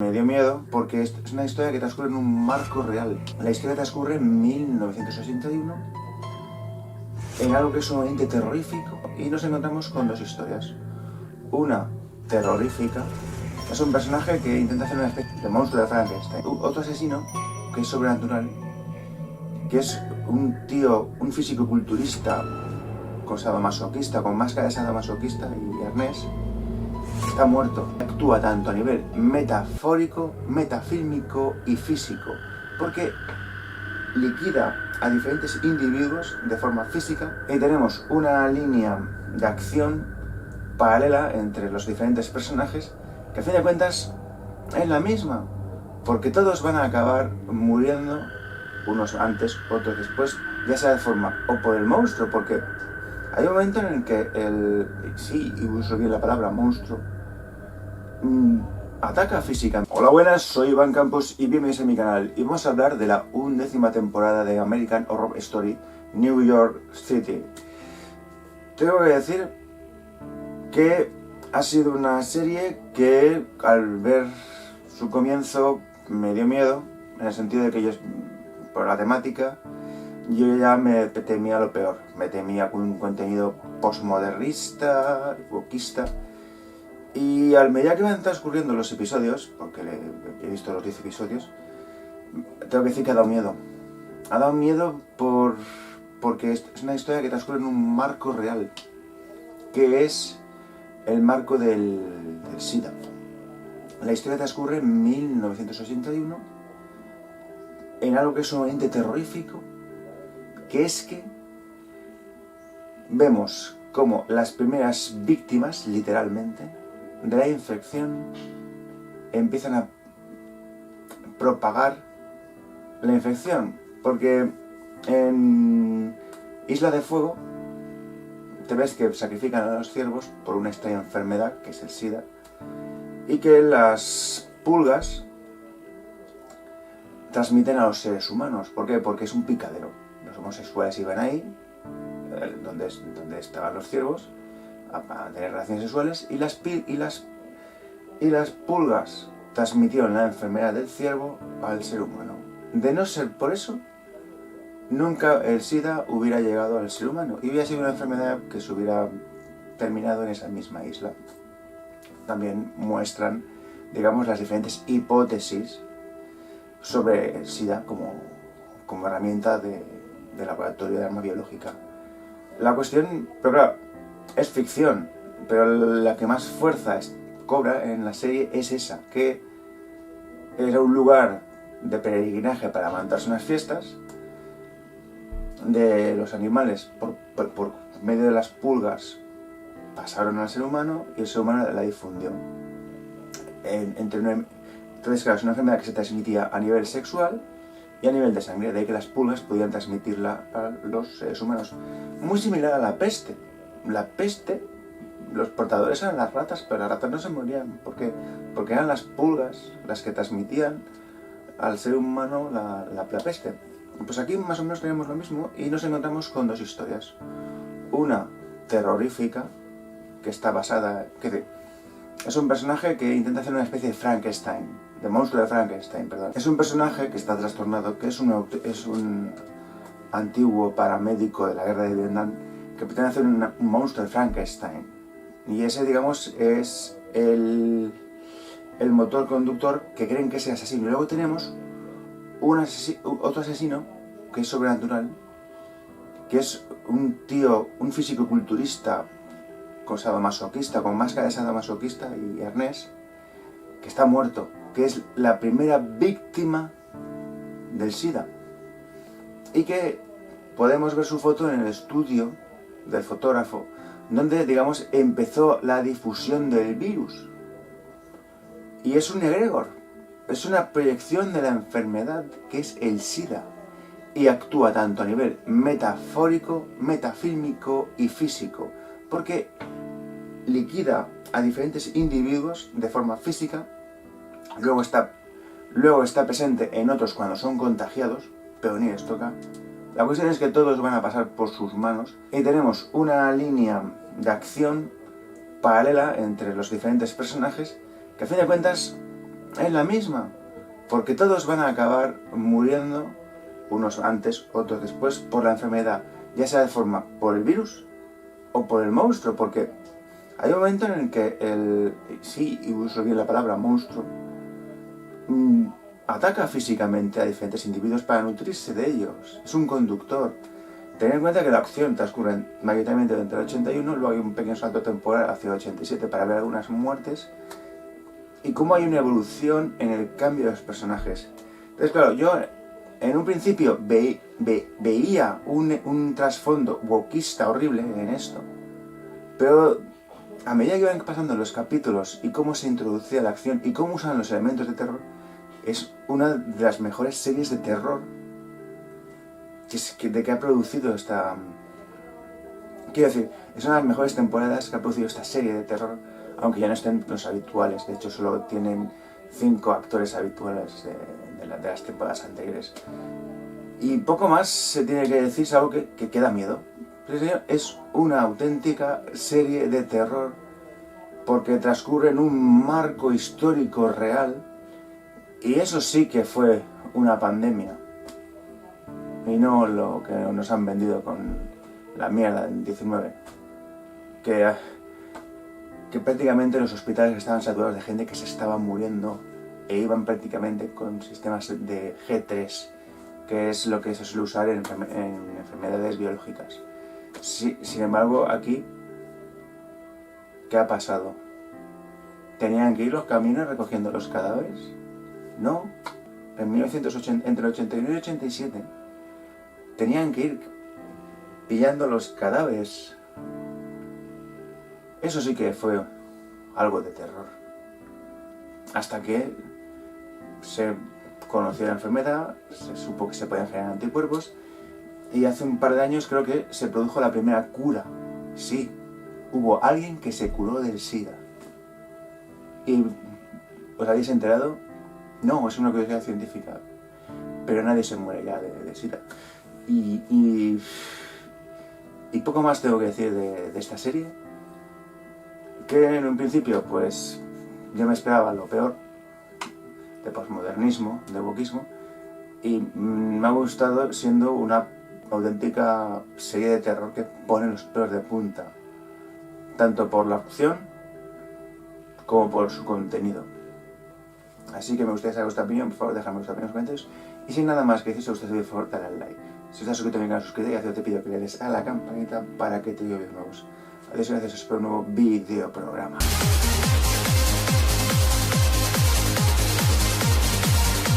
Me dio miedo porque es una historia que transcurre en un marco real. La historia transcurre en 1981, en algo que es sumamente terrorífico, y nos encontramos con dos historias. Una terrorífica, es un personaje que intenta hacer una especie de monstruo de Frankenstein. Otro asesino, que es sobrenatural, que es un tío, un físico-culturista con sadomasoquista, con máscara de sadomasoquista y arnés, está muerto. Actúa tanto a nivel metafórico, metafílmico y físico, porque liquida a diferentes individuos de forma física y tenemos una línea de acción paralela entre los diferentes personajes que a fin de cuentas es la misma, porque todos van a acabar muriendo, unos antes, otros después, ya sea de forma o por el monstruo, porque hay un momento en el que sí, y uso bien la palabra monstruo, ataca físicamente. Hola, buenas, soy Iván Campos y bienvenidos a mi canal, y vamos a hablar de la 11ª temporada de American Horror Story New York City. Tengo que decir que ha sido una serie que al ver su comienzo me dio miedo, en el sentido de que yo, por la temática, yo ya me temía lo peor. Me temía un contenido postmodernista, wokista. Y a medida que van transcurriendo los episodios, porque he visto los 10 episodios, tengo que decir que ha dado miedo. Ha dado miedo porque es una historia que transcurre en un marco real, que es el marco del SIDA. La historia transcurre en 1981, en algo que es sumamente terrorífico, que es que vemos como las primeras víctimas, literalmente, de la infección empiezan a propagar la infección, porque en Isla de Fuego te ves que sacrifican a los ciervos por una extraña enfermedad que es el SIDA, y que las pulgas transmiten a los seres humanos. ¿Por qué? Porque es un picadero. Los homosexuales iban ahí, donde estaban los ciervos, a tener relaciones sexuales, y las pulgas transmitieron la enfermedad del ciervo al ser humano. De no ser por eso, nunca el SIDA hubiera llegado al ser humano y hubiera sido una enfermedad que se hubiera terminado en esa misma isla. También muestran, digamos, las diferentes hipótesis sobre el SIDA como herramienta de laboratorio de arma biológica. La cuestión, pero claro, es ficción, pero la que más fuerza cobra en la serie es esa, que era un lugar de peregrinaje para montarse unas fiestas de los animales. Por medio de las pulgas pasaron al ser humano y el ser humano la difundió. Entonces, claro, es una enfermedad que se transmitía a nivel sexual y a nivel de sangre, de ahí que las pulgas podían transmitirla a los seres humanos. Muy similar a la peste. La peste, los portadores eran las ratas, pero las ratas no se morían. ¿Por qué? Porque eran las pulgas las que transmitían al ser humano la peste. Pues aquí más o menos tenemos lo mismo y nos encontramos con dos historias. Una terrorífica, que está basada... es un personaje que intenta hacer una especie de Frankenstein, de monstruo de Frankenstein, perdón. Es un personaje que está trastornado, que es un antiguo paramédico de la guerra de Vietnam, que pretende hacer un monstruo de Frankenstein. Y ese, digamos, es el motor conductor que creen que es el asesino. Y luego tenemos otro asesino, que es sobrenatural, que es un tío, un físico-culturista con sadomasoquista, con máscara de sadomasoquista y arnés, que está muerto, que es la primera víctima del SIDA. Y que podemos ver su foto en el estudio del fotógrafo, donde, digamos, empezó la difusión del virus. Y es un egregor, es una proyección de la enfermedad que es el SIDA. Y actúa tanto a nivel metafórico, metafílmico y físico, porque liquida a diferentes individuos de forma física, luego está presente en otros cuando son contagiados, pero ni les toca. La cuestión es que todos van a pasar por sus manos y tenemos una línea de acción paralela entre los diferentes personajes que a fin de cuentas es la misma, porque todos van a acabar muriendo, unos antes, otros después, por la enfermedad, ya sea de forma por el virus o por el monstruo, porque hay un momento en el que sí, y uso bien la palabra monstruo, ataca físicamente a diferentes individuos para nutrirse de ellos, es un conductor. Tened en cuenta que la acción transcurre mayoritariamente dentro del 81, luego hay un pequeño salto temporal hacia el 87 para ver algunas muertes, y cómo hay una evolución en el cambio de los personajes. Entonces, claro, yo en un principio veía un trasfondo wokista horrible en esto, pero a medida que iban pasando los capítulos y cómo se introducía la acción y cómo usan los elementos de terror, es una de las mejores series de terror que ha producido esta... Quiero decir, es una de las mejores temporadas que ha producido esta serie de terror, aunque ya no estén los habituales. De hecho, solo tienen 5 actores habituales de las temporadas anteriores. Y poco más se tiene que decir, es algo que da miedo. Es una auténtica serie de terror porque transcurre en un marco histórico real, y eso sí que fue una pandemia. Y no lo que nos han vendido con la mierda del 19. Que prácticamente los hospitales estaban saturados de gente que se estaba muriendo e iban prácticamente con sistemas de G3, que es lo que se suele usar en enfermedades biológicas. Sin embargo, aquí, ¿qué ha pasado? ¿Tenían que ir los camiones recogiendo los cadáveres? No. Entre el 89 y el 87 tenían que ir pillando los cadáveres. Eso sí que fue algo de terror. Hasta que se conoció la enfermedad, se supo que se podían generar anticuerpos, y hace un par de años creo que se produjo la primera cura. Sí, hubo alguien que se curó del SIDA. ¿Y os habéis enterado? No, es una curiosidad científica. Pero nadie se muere ya de SIDA. Y poco más tengo que decir de esta serie. Que en un principio, pues, yo me esperaba lo peor, de posmodernismo, de wokismo, y me ha gustado siendo una auténtica serie de terror que pone los pelos de punta, tanto por la opción como por su contenido. Así que me gustaría saber vuestra opinión, por favor dejadme vuestra opinión en los comentarios, y sin nada más que decir, si os gusta por favor dale al like. Si estás suscrito a mi canal, suscríbete, y a te pido que le des a la campanita para que te lleguen nuevos. Adiós y gracias, os espero un nuevo video programa.